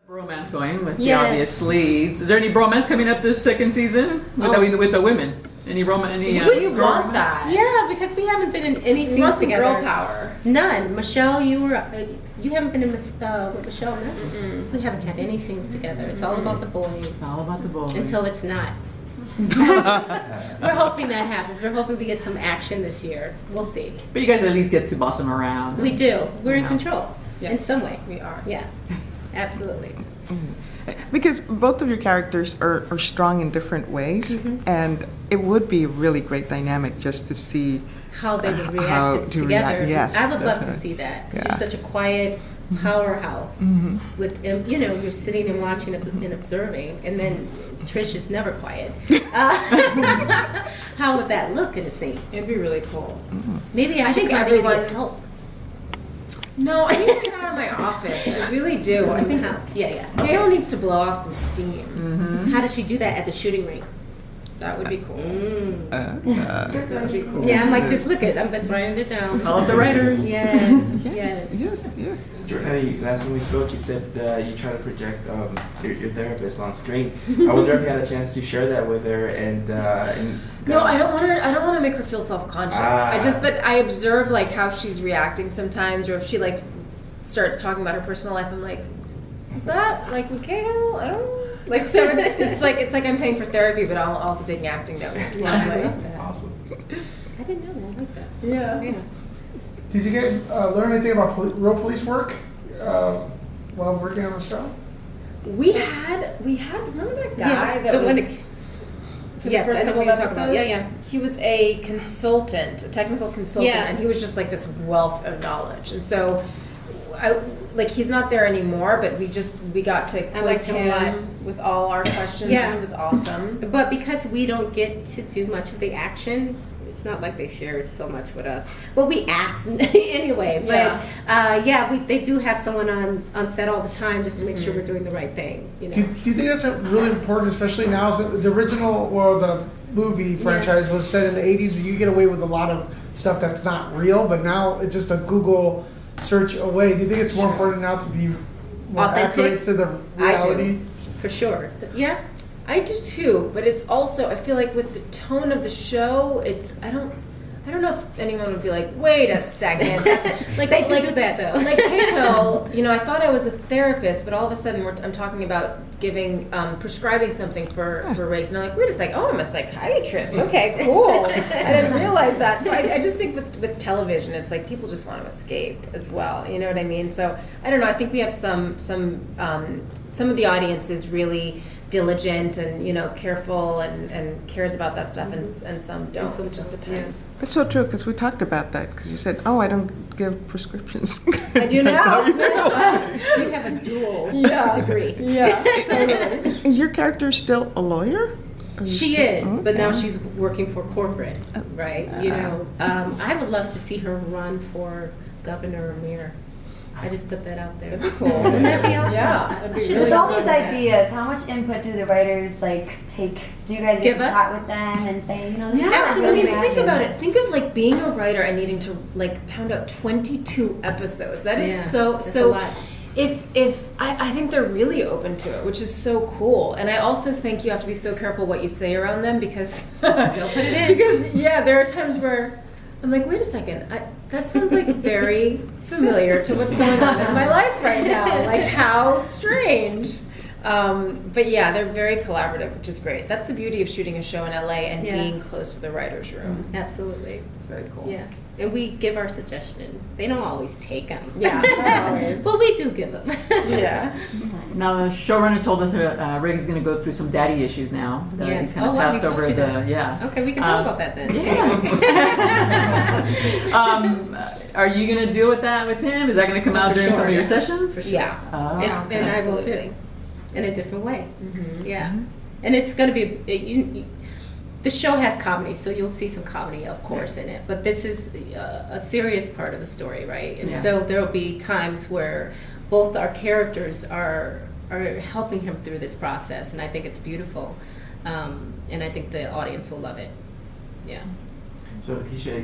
Bromance going with the obvious leads. Is there any bromance coming up this second season with the women? Any romance? We want that. Yeah, because we haven't been in any scenes together. Girl power. None. Michelle, you haven't been in with Michelle, no? Mm-mm. We haven't had any scenes together. It's all about the boys. It's all about the boys. Until it's not. We're hoping that happens. We're hoping we get some action this year. We'll see. But you guys at least get to boss them around. We do. We're in control. Yes. In some way. We are. Yeah. Absolutely. Because both of your characters are strong in different ways, and it would be a really great dynamic just to see how they would react together. Yes, I would love to see that, because you're such a quiet powerhouse. With you're sitting and watching and observing, and then Trish is never quiet. How would that look in a scene? It'd be really cool. Maybe I think everyone would help. No, I need to get out of my office. I really do. I think Gail needs to blow off some steam. How does she do that at the shooting range? That would be cool. That would be cool. Yeah, I'm like, just look at. I'm just writing it down. All of the writers. Yes. Jordana, last time we spoke, you said you try to project your therapist on screen. I wonder if you had a chance to share that with her and no, I don't want to make her feel self-conscious. But I observe like how she's reacting sometimes, or if she like starts talking about her personal life, I'm like, is that like Mikhail? I don't. Like, so it's like I'm paying for therapy, but I'm also taking acting notes. Yeah, I love that. Awesome. I didn't know that. I like that. Yeah. Did you guys learn anything about real police work while working on the show? We had remember that guy that the was one for the yes, first I know couple what of you're talking episodes? about. Yeah. He was a consultant, a technical consultant, Yeah. and he was just like this wealth of knowledge. And so he's not there anymore, but we got to quiz him with all our questions. Yeah. And it was awesome. But because we don't get to do much of the action, it's not like they shared so much with us. But we asked anyway. But they do have someone on set all the time just to make sure we're doing the right thing. You know. Do you think that's really important, especially now? So the original or the movie franchise was set in the 80s, where you get away with a lot of stuff that's not real, but now it's just a Google search away. Do you think it's more important now to be more accurate to the reality? I do, for sure. Yeah. I do too, but it's also, I feel like with the tone of the show, I don't know if anyone would be like, wait a second. That's, like, they do that though. Like Keiko, I thought I was a therapist, but all of a sudden I'm talking about prescribing something for race. And I'm like, wait a second, I'm a psychiatrist. Okay, cool. I didn't realize that. So I just think with television, it's like people just want to escape as well. You know what I mean? So I don't know. I think we have some of the audience is really diligent and careful and cares about that stuff, and some don't. So it just depends. That's so true, because we talked about that, because you said, I don't give prescriptions. I do now. You do. You have a dual degree. Yeah, totally. Is your character still a lawyer? She is, but now she's working for corporate, right? I would love to see her run for governor or mayor. I just put that out there. That'd be cool. Wouldn't that be awesome? Yeah. With all these ideas, how much input do the writers take? Do you guys get to chat with them and say, this is absolutely. Really think about it. Think of being a writer and needing to pound out 22 episodes. That is that's a lot. If I think they're really open to it, which is so cool. And I also think you have to be so careful what you say around them, because they'll put it in. Because there are times where I'm like, wait a second, that sounds like very familiar to what's going on in my life right now. Like, how strange. But they're very collaborative, which is great. That's the beauty of shooting a show in LA and being close to the writer's room. Absolutely. It's very cool. Yeah. And we give our suggestions. They don't always take them. Yeah, not always. But we do give them. Yeah. Now the showrunner told us Riggs is going to go through some daddy issues now. Yes. He's kind of passed over Okay, we can talk about that then. Yes. Are you going to deal with that with him? Is that going to come out during some of your sessions? For sure. Yeah. And I will too. In a different way. Mm-hmm. Yeah. And it's going to be... the show has comedy, so you'll see some comedy, of course, in it. But this is a serious part of the story, right? And so there will be times where both our characters are helping him through this process, and I think it's beautiful. And I think the audience will love it. Yeah. So, Keesha,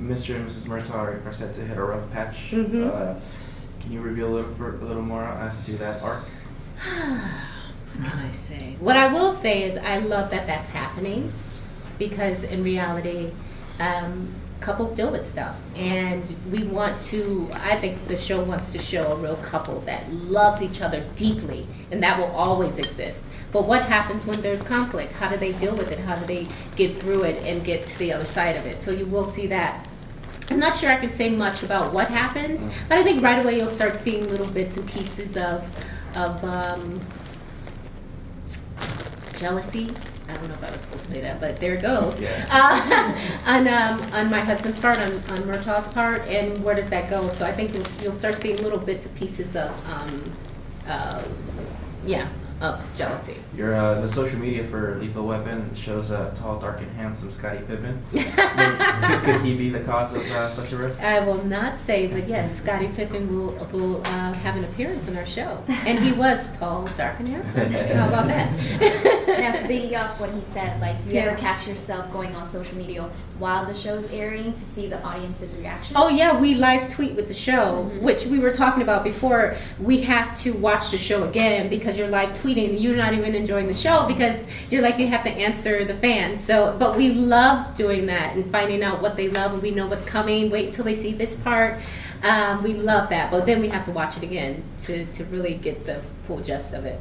Mr. and Mrs. Murtaugh are set to hit a rough patch. Mm-hmm. Can you reveal a little more as to that arc? What can I say? What I will say is I love that that's happening, because in reality, couples deal with stuff, and I think the show wants to show a real couple that loves each other deeply, and that will always exist. But what happens when there's conflict? How do they deal with it? How do they get through it and get to the other side of it? So you will see that. I'm not sure I can say much about what happens, but I think right away you'll start seeing little bits and pieces of jealousy. I don't know if I was supposed to say that, but there it goes. On my husband's part, on Murtaugh's part, and where does that go? So I think you'll start seeing little bits and pieces of jealousy. The social media for Lethal Weapon shows a tall, dark, and handsome Scottie Pippen. Could he be the cause of such a rift? I will not say, but yes, Scottie Pippen will have an appearance on our show, and he was tall, dark, and handsome. How about that? Now, to piggy off what he said, like, do you ever catch yourself going on social media while the show's airing to see the audience's reaction? Oh yeah, we live tweet with the show, which we were talking about before. We have to watch the show again because you're live tweeting and you're not even enjoying the show because you're like, you have to answer the fans. So, but we love doing that and finding out what they love, and we know what's coming. Wait until they see this part. We love that, but then we have to watch it again to really get the full gist of it.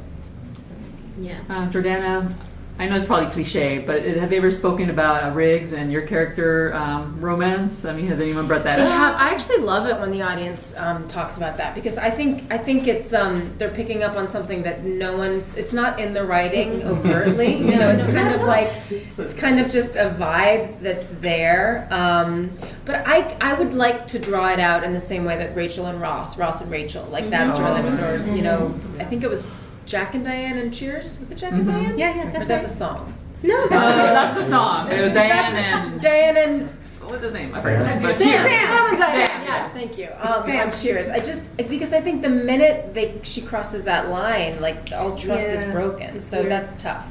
Yeah. Jordana, I know it's probably cliche, but have you ever spoken about Riggs and your character romance? I mean, has anyone brought that up? I actually love it when the audience talks about that, because I think it's they're picking up on something that it's not in the writing overtly. You know, it's kind of like it's kind of just a vibe that's there. But I would like to draw it out in the same way that Rachel and Ross and Rachel, like that's really was, or you know, I think it was Jack and Diane and Cheers. Was it Jack and Diane? Yeah, Or that's was that right. the song? No, That's the song. It was Diane and Diane and what was his name? I Sam. forgot. But Sam Cheers. and Diane. Sam, Yes, thank you. Sam. On Cheers. Because I think the minute she crosses that line, like all trust is broken. So that's tough.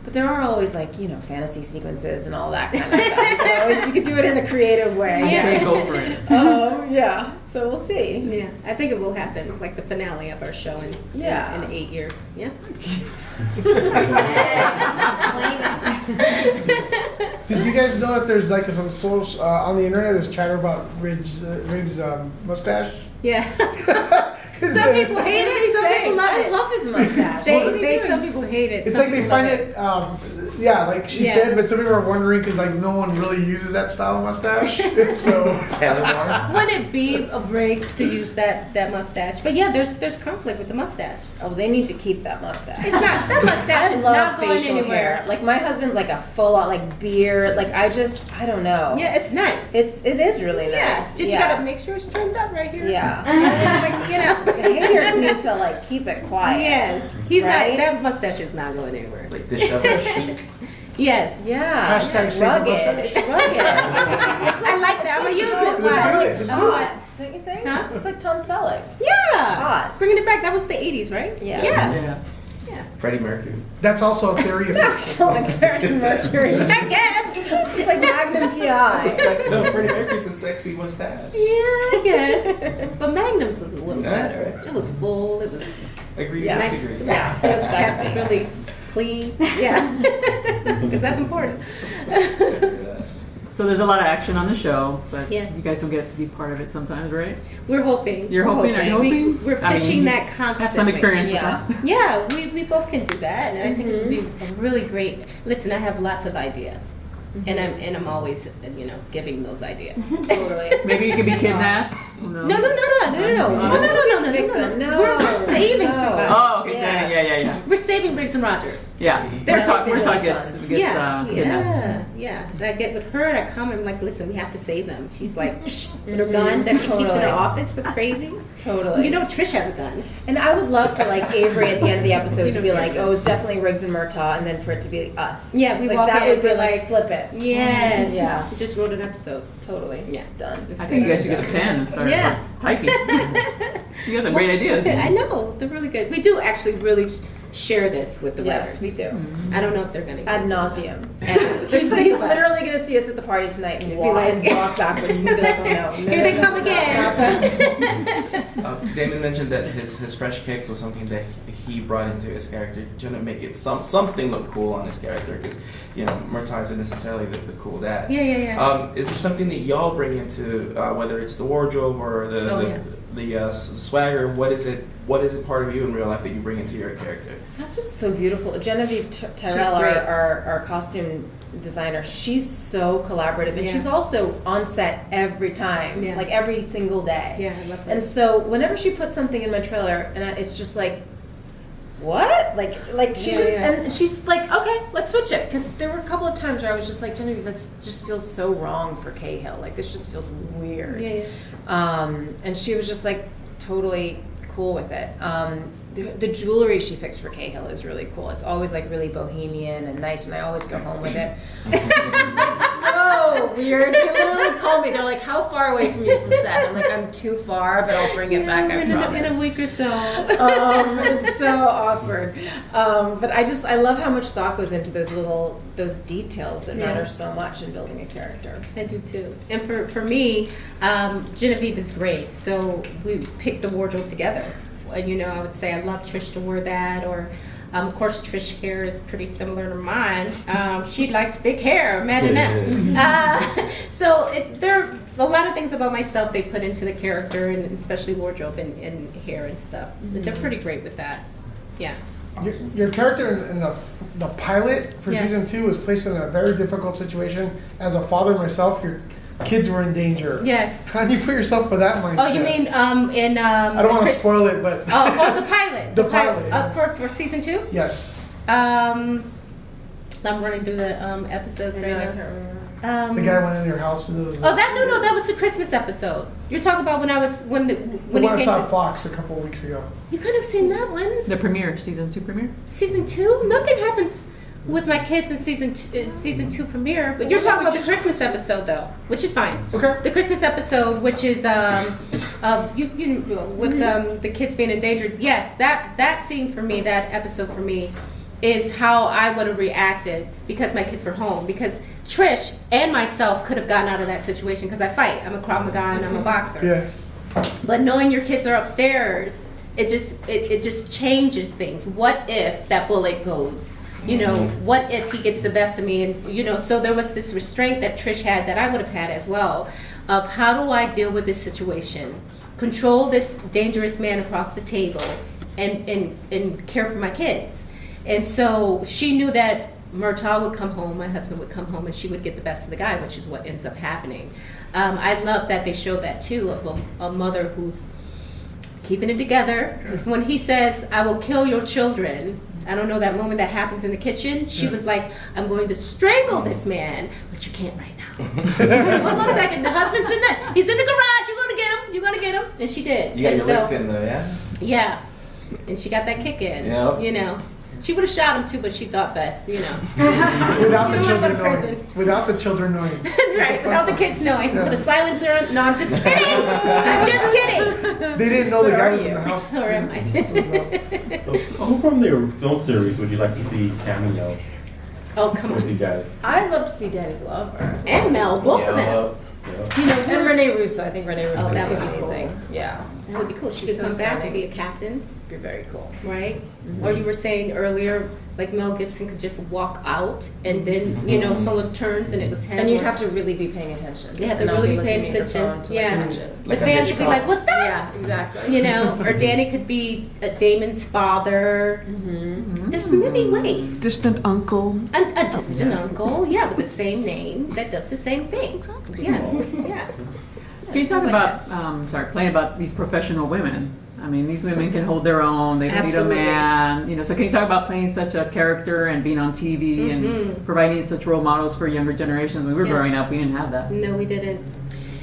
But there are always, like, you know, fantasy sequences and all that kind of stuff. You could do it in a creative way. I say go for it. Yeah. So we'll see. Yeah, I think it will happen, like the finale of our show in 8 years. Yeah. Did you guys know that there's like some social on the internet? There's chatter about Riggs' mustache. Yeah. Some people hate it, some people love it. I love his mustache. Some people hate it. It's some like they people find love it, like she said, but some people are wondering because like no one really uses that style of mustache. So Wouldn't it be a break to use that mustache? But yeah, there's conflict with the mustache. Oh, they need to keep that mustache. It's not that mustache I is love not going facial anywhere. hair. Like my husband's like a full on like beard. Like I don't know. Yeah, it's nice. It is really nice. Yeah, just you gotta make sure it's trimmed up right here. Yeah. Like, you know. The haters need to like keep it quiet. Yes, he's Right? not. That mustache is not going anywhere. Like disheveled chic. Yes. Yeah. Hashtag It's save the rugged. mustache. It's rugged. I like that. I'm gonna use it. let's do it. Let's do it. Don't you think? Huh? It's like Tom Selleck. Yeah. Hot. Bringing it back. That was the 80s, right? Yeah. Yeah. Freddie Mercury. That's also a theory of So like Freddie Mercury. I guess. It's like Magnum PI. No, Freddie Mercury's a sexy mustache. Yeah, I guess. But Magnum's was a little Yeah. better. It was full. It was Agree, Yeah. disagree. Yeah. it was kept really clean. Yeah. Because that's important. So there's a lot of action on the show, but Yes. you guys don't get to be part of it sometimes, right? We're hoping. You're hoping? Are you hoping? We're I mean, pitching that you constantly. Have some experience Yeah. with that. Yeah, we both can do that, and I think it would be a really great. Listen, I have lots of ideas, and I'm always giving those ideas. Totally. Maybe you could be kidnapped. No. Victim. No. We're saving No. somebody. Oh, okay. So Yes. yeah. We're saving Briggs and Roger. Yeah. They're We're talking really gets fun. kidnapped. Yeah. And I get with her, and I come and I'm like, listen, we have to save them. She's like, with her gun that she keeps in Totally. her office for the crazies. Totally. You know, Trish has a gun. And I would love for like Avery at the end of the episode You to know, be Trish. like, oh, it's definitely Riggs and Murtaugh, and then for it to be us. Yeah, we like, walk that in, would be we're like like, flip it. Yes. Yeah. We just wrote an episode. Totally. Yeah. Done. I think you guys should get a pen and start Yeah. typing. You guys have great ideas. I know, they're really good. We do actually really share this with the Yes, writers. we do. I don't know if they're going to Ad nauseum. He's He's literally going to see us at the party tonight and walk backwards and be like, oh no. Here they come again. Damon mentioned that his fresh kicks was something that he brought into his character to make it something look cool on his character, because Murtaugh isn't necessarily the cool dad. Yeah. Is there something that y'all bring into whether it's the wardrobe or the swagger? What is it part of you in real life that you bring into your character? That's what's so beautiful. Genevieve Tyrell, our costume designer, she's so collaborative, and she's also on set every time, like every single day. Yeah, I love that. And so whenever she puts something in my trailer, and it's just like, what? Like she and she's like, okay, let's switch it, because there were a couple of times where I was just like, Genevieve, that just feels so wrong for Cahill. Like this just feels weird. And she was just like totally cool with it. The jewelry she picks for Cahill is really cool. It's always like really bohemian and nice, and I always go home with it. It's like so weird. They literally call me. They're like, "How far away from you from set?" I'm like, "I'm too far, but I'll bring it back. I promise." In a week or so. It's so awkward. But I love how much thought goes into those details that matter so much in building a character. I do too. And for me, Genevieve is great. So we picked the wardrobe together. And I would say I love Trish to wear that, or of course Trish hair is pretty similar to mine. She likes big hair, imagine that. So there are a lot of things about myself they put into the character, and especially wardrobe and hair and stuff. They're pretty great with that. Yeah. Your character in the pilot for season 2 was placed in a very difficult situation. As a father myself, your kids were in danger. Yes. How do you put yourself with that mindset? Oh, you mean in I don't want to spoil it, but the pilot. The pilot. For season 2? Yes. I'm running through the episodes right now. The guy went into your house and it was. That was the Christmas episode. You're talking about when the one I saw Fox a couple of weeks ago. You could have seen that one. The premiere, season 2 premiere. Season 2? Nothing happens with my kids in season 2 premiere. But you're talking about the Christmas episode though, which is fine. Okay. The Christmas episode, which is with the kids being endangered. Yes, that scene for me, that episode for me, is how I would have reacted because my kids were home. Because Trish and myself could have gotten out of that situation because I fight. I'm a Krav Maga and I'm a boxer. Yeah. But knowing your kids are upstairs, it just changes things. What if that bullet goes? What if he gets the best of me? And so there was this restraint that Trish had that I would have had as well, of how do I deal with this situation, control this dangerous man across the table, and care for my kids. And so she knew that Murtaugh would come home, my husband would come home, and she would get the best of the guy, which is what ends up happening. I love that they showed that too, of a mother who's keeping it together. Because when he says, "I will kill your children," I don't know that moment that happens in the kitchen. She was like, "I'm going to strangle this man, but you can't right now." One more second. The husband's he's in the garage. You're gonna get him. And she did. You got and your licks in though, yeah? Yeah. And she got that kick in. Yep. She would have shot him too, but she thought best, Without the children knowing. Without the children knowing. Right, without the kids knowing. Put a silencer on. No, I'm just kidding. I'm just kidding. They didn't know the guy was in the house. Or am I? So, who from the film series would you like to see cameo Oh, come with you on. guys? I'd love to see Danny Glover. And Mel, both of them. Yeah. And Renee Russo. I think Renee Russo that would would be be cool. amazing. Yeah. That would be cool. She She's could so come back stunning. and be a captain, Be very cool. right? Or you were saying earlier, like Mel Gibson could just walk out, and then someone turns and it was him. And you'd have to really be paying attention. You have to And not really be looking paying at your attention. phone to Yeah. search it. The Like a fans would be Hitchcock. like, "What's that?" Yeah, exactly. Or Danny could be Damon's father. There's many ways. Distant uncle. A distant uncle, yeah, with the same name that does the same thing. Exactly. Yeah. Can you talk about, playing about these professional women? I mean, these women can hold their own. They don't need a Absolutely. man. So can you talk about playing such a character and being on TV and providing such role models for younger generations? When we were Yeah. growing up, we didn't have that. No, we didn't.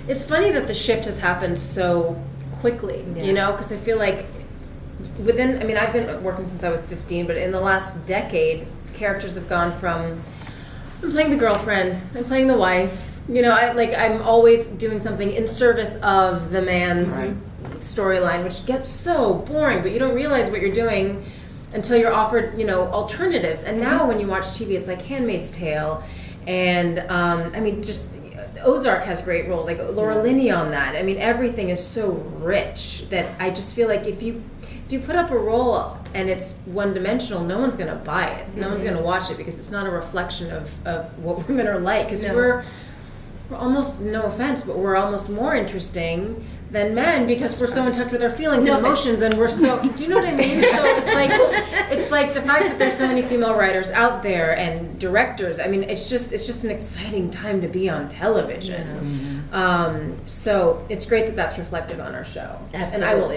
It's funny that the shift has happened so quickly, Yeah. because I feel like I've been working since I was 15, but in the last decade, characters have gone from, I'm playing the girlfriend, I'm playing the wife, I'm always doing something in service of the man's storyline, which gets so boring, but you don't realize what you're doing until you're offered, alternatives. And now when you watch TV, it's like Handmaid's Tale, and I mean, just Ozark has great roles, like Laura Linney on that. I mean, everything is so rich that I just feel like if you put up a role and it's one-dimensional, no one's going to buy it. No one's going to watch it because it's not a reflection of what women are like. Because we're almost, no offense, but we're almost more interesting than men because we're so in touch with our feelings and emotions, and we're so. Do you know what I mean? So it's like the fact that there's so many female writers out there and directors. I mean, it's just an exciting time to be on television. So it's great that that's reflected on our show. Absolutely. And I will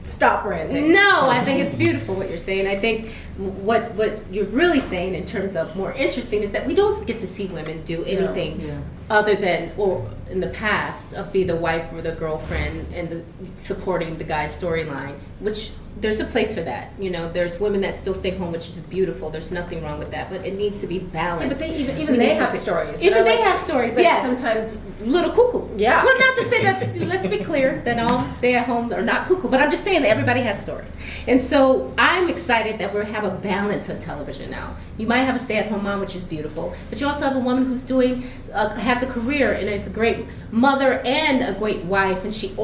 stop ranting. No, I think it's beautiful what you're saying. I think what you're really saying in terms of more interesting is that we don't get to see women do anything other than, or in the past, be the wife or the girlfriend and supporting the guy's storyline, which there's a place for that. There's women that still stay home, which is beautiful. There's nothing wrong with that, but it needs to be balanced. Yeah, but even they have stories. Even they have stories, yes. Sometimes little cuckoo. Yeah. Well, not to say that, let's be clear, that all stay at home are not cuckoo, but I'm just saying that everybody has stories. And so I'm excited that we have a balance on television now. You might have a stay-at-home mom, which is beautiful, but you also have a woman who's has a career and is a great mother and a great wife, and she's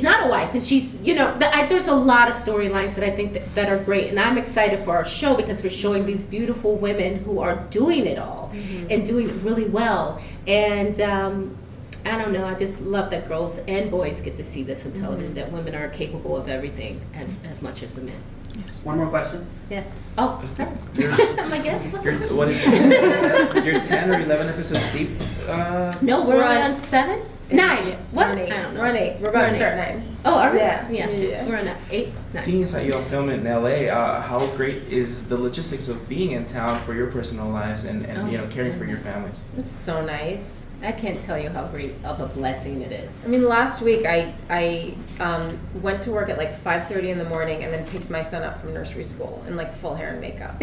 not a wife, and she's, there's a lot of storylines that I think that are great, and I'm excited for our show because we're showing these beautiful women who are doing it all and doing it really well. And I don't know, I just love that girls and boys get to see this on television, that women are capable of everything as much as the men. Yes. One more question? Yes. Oh, sorry. Am I guess? What is it? You're 10 or 11 episodes deep? No, we're on 7? 9. What? We're on 8. I don't know. We're on 8. We're about to start 9. Oh, are we? Yeah. We're on 8. 9. Seeing as how you all film it in LA, how great is the logistics of being in town for your personal lives and caring for your families? It's so nice. I can't tell you how great of a blessing it is. I mean, last week I went to work at like 5:30 in the morning and then picked my son up from nursery school in like full hair and makeup.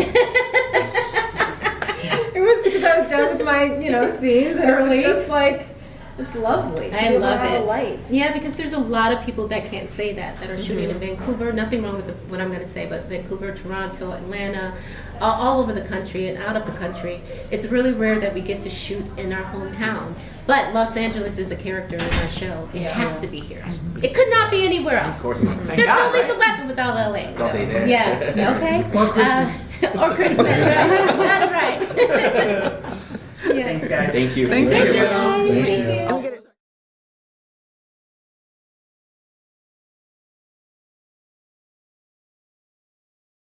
It was because I was done with my scenes, and it was just like, it's lovely. I love it. Life. Yeah, because there's a lot of people that can't say that are shooting in Vancouver. Nothing wrong with what I'm going to say, but Vancouver, Toronto, Atlanta, all over the country and out of the country. It's really rare that we get to shoot in our hometown. But Los Angeles is a character in our show. It has to be here. It could not be anywhere else. Of course not. There's no Lethal Weapon without LA. All day there. Yes. Okay. Or Christmas. Or Christmas. That's right. Thanks, guys. Thank you. Thank you. Thank you. I'm gonna-